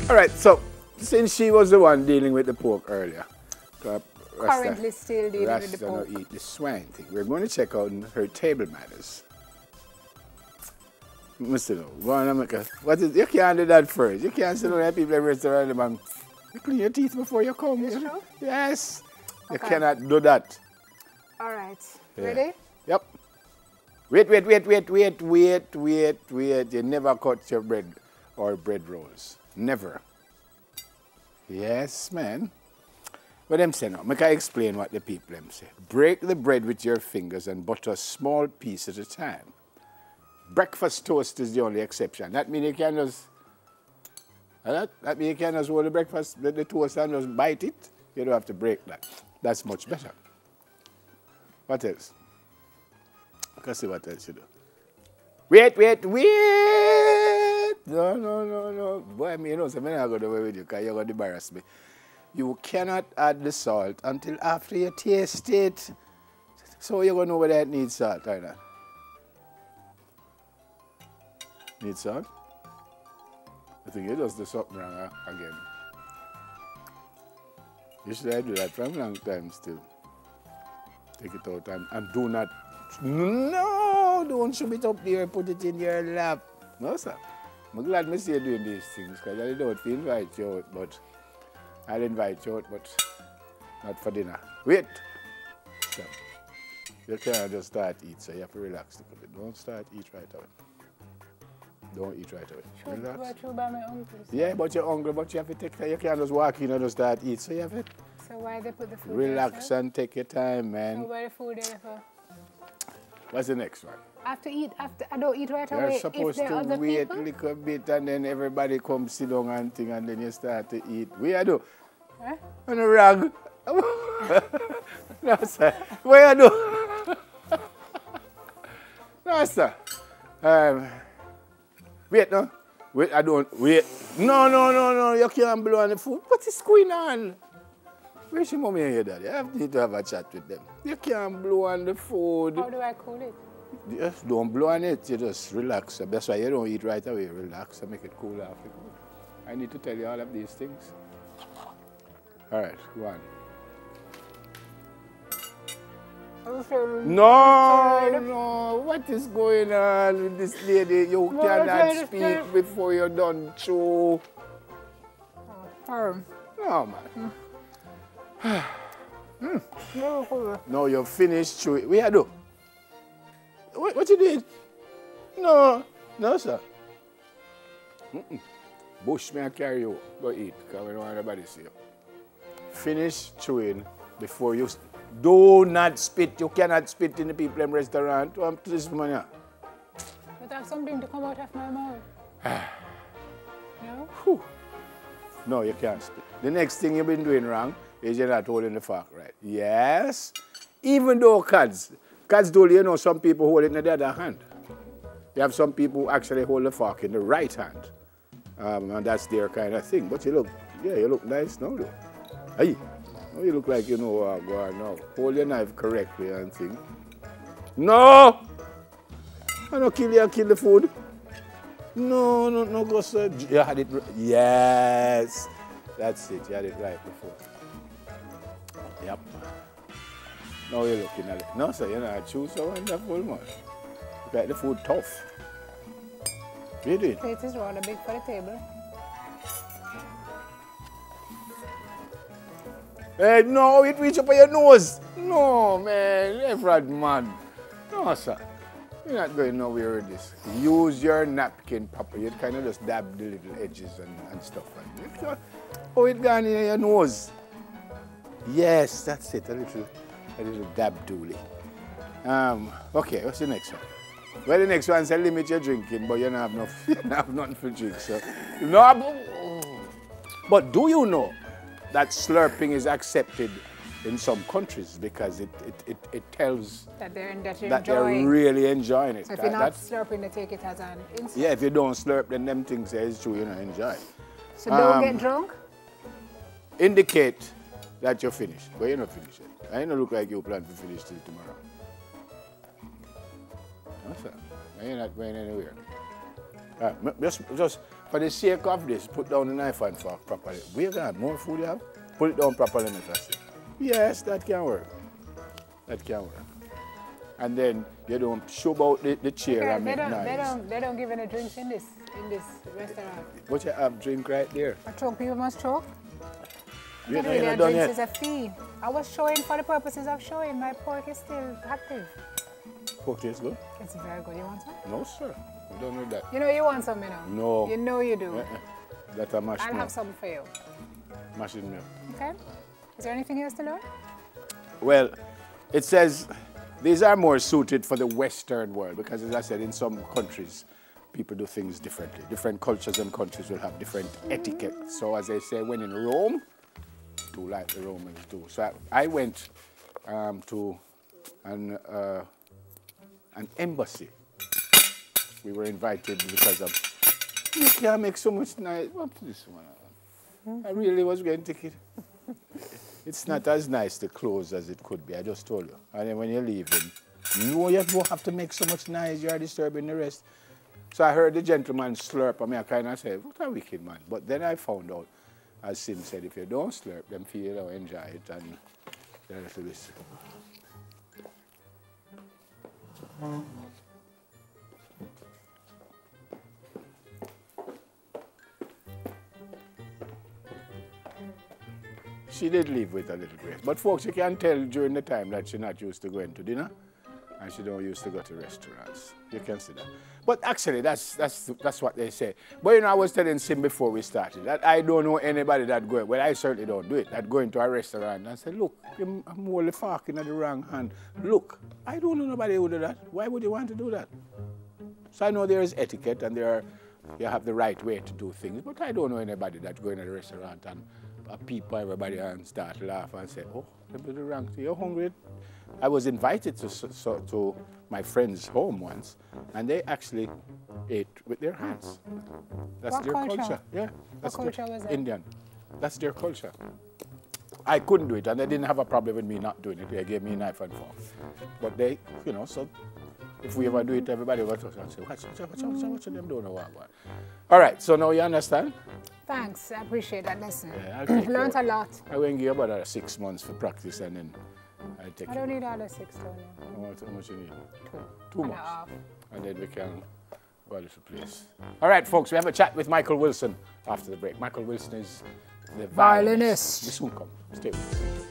All right, so since she was the one dealing with the pork earlier, Currently still dealing with the pork. Rasta eat the swine thing. We're going to check out her table manners. Mr. No, go on and make a, what is, you can't do that first. You can't sit down at people in the restaurant and you clean your teeth before you come. Is it true? Yes. Okay. You cannot do that. All right. Yeah. Ready? Yep. Wait. You never cut your bread or bread rolls. Never. Yes, man. What them say now? Make I explain what the people them say. Break the bread with your fingers and butter a small piece at a time. Breakfast toast is the only exception. That means you can just, that means you can just hold the breakfast, the toast and just bite it. You don't have to break that. That's much better. What else? Let's see what else you do. Wait. No. Boy, I mean, you know, so I'm not going to go with you because you're going to embarrass me. You cannot add the salt until after you taste it. So you're going to know whether it needs salt or not. Need salt? I think you just do something wrong again. You should have do that for a long time still. Take it out and do not, no, don't shove it up there, put it in your lap. No, sir. I'm glad I see you doing these things because I don't invite you out, but I'll invite you out, but not for dinner. Wait. Stop. You can't just start eat, so you have to relax a little bit. Don't start eat right away. Don't eat right away. Relax. Yeah, but you're hungry, but you have to take time. You can't just walk in and just start eat, so you have to So why they put the food relax there, and take your time, man. so why the food there for? What's the next one? After I don't eat right away. You're supposed to wait a little bit and then everybody comes sit down and thing and then you start to eat. What you do? Huh? On a rag. No, sir. What you do? No, sir. Wait, no. Wait, I don't. Wait. No. You can't blow on the food. What is going on? Where's your mommy and your daddy? I need to have a chat with them. You can't blow on the food. How do I cool it? Just don't blow on it. You just relax. That's why you don't eat right away. Relax and make it cool after. I need to tell you all of these things. All right, go on. No. What is going on with this lady? You cannot speak before you're done chew. No, man. No, you're finished chewing. What you do? What you did? No, sir. Bush me and carry you. Go eat, because we don't want anybody to see you. Finish chewing before you... Do not spit. You cannot spit in the people in the restaurant. This money. But I have something to come out of my mouth. No? Whew. No, you can't spit. The next thing you've been doing wrong is you're not holding the fork right. Yes. Even though cats do, you know, some people hold it in the other hand. You have some people who actually hold the fork in the right hand. And that's their kind of thing. But you look nice now, though. Hey. Oh, you look like you know what go on now. Hold your knife correctly and thing. No! I don't kill you and kill the food. No, go sir. You had it right. Yes. That's it. You had it right before. Yep. Now you're looking at it. No, sir, you're not choose so wonderful, man. Look like the food tough. What you doing? Plate is rather big for the table. Hey, no, it reach up on your nose. No, man, everyone, man. No, sir. You're not going nowhere with this. Use your napkin properly. You kind of just dab the little edges and stuff like that. Oh, it gone in your nose. Yes, that's it. A little dab dooley. Okay, what's the next one? Well, the next one says limit your drinking, but you don't have nothing for drink, so. No, but do you know that slurping is accepted in some countries because it tells that they're really enjoying it. So if you're not slurping, they take it as an insult. Yeah, if you don't slurp, then them things say it's true, you don't enjoy it. So don't get drunk? Indicate that you're finished, but you're not finished yet. I don't look like you plan to finish till tomorrow. No, sir. You're not going anywhere. Just for the sake of this, put down the knife and fork properly. Where got more food you have? Put it down properly, Mr. Yes, that can work. That can work. And then you don't shove out the chair and make noise. They don't give any drinks in this restaurant. But you have drink right there. A choke, people must choke. You know, really, done drinks yet. is a fee. I was showing for the purposes of showing. My pork is still active. Pork tastes good? It's very good. You want some? No, sir. I don't know that. You know you want some, you know? No. You know you do. That's a mashed I'll milk. have some for you. Mashed milk. Okay. Is there anything else to learn? Well, it says these are more suited for the Western world because, as I said, in some countries, people do things differently. Different cultures and countries will have different etiquette. So, as they say, when in Rome, do like the Romans do. So I went to an embassy. We were invited because of, you can't make so much nice. What's this one? I really was going to take it. It's not as nice the clothes as it could be, I just told you. And then when you're leaving, no, you don't have to make so much noise, you're disturbing the rest. So I heard the gentleman slurp, I mean, I kind of said, what a wicked man. But then I found out, as Sim said, if you don't slurp, then feel you don't enjoy it. And the rest of this. She did leave with a little grace. But folks, you can tell during the time that she's not used to going to dinner and she don't used to go to restaurants. You can see that. But actually, that's what they say. But you know, I was telling Sim before we started that I don't know anybody that go, well, I certainly don't do it, that go into a restaurant and say, look, I'm only forking at the wrong hand. Look, I don't know nobody who do that. Why would you want to do that? So I know there is etiquette and you have the right way to do things, but I don't know anybody that go in a restaurant and people, everybody, and start to laugh and say, oh, they do the wrong thing. You're hungry? I was invited to my friend's home once, and they actually ate with their hands. That's What their culture? Yeah. That's What culture was that? Indian. That's their culture. I couldn't do it, and they didn't have a problem with me not doing it. They gave me a knife and fork. But they, you know, so if we ever do it, everybody will talk and say, watch them don't know what. All right, so now you understand? Thanks. I appreciate that lesson. Yeah, I'll take Learned you. a lot. I will give you about 6 months for practice, and then I'll take I don't need all the 6 though. How much you need? 2 2 and a months. half. And then we can go to the place. All right, folks, we have a chat with Michael Wilson after the break. Michael Wilson is the violinist. Violinist. We soon come. Stay with us.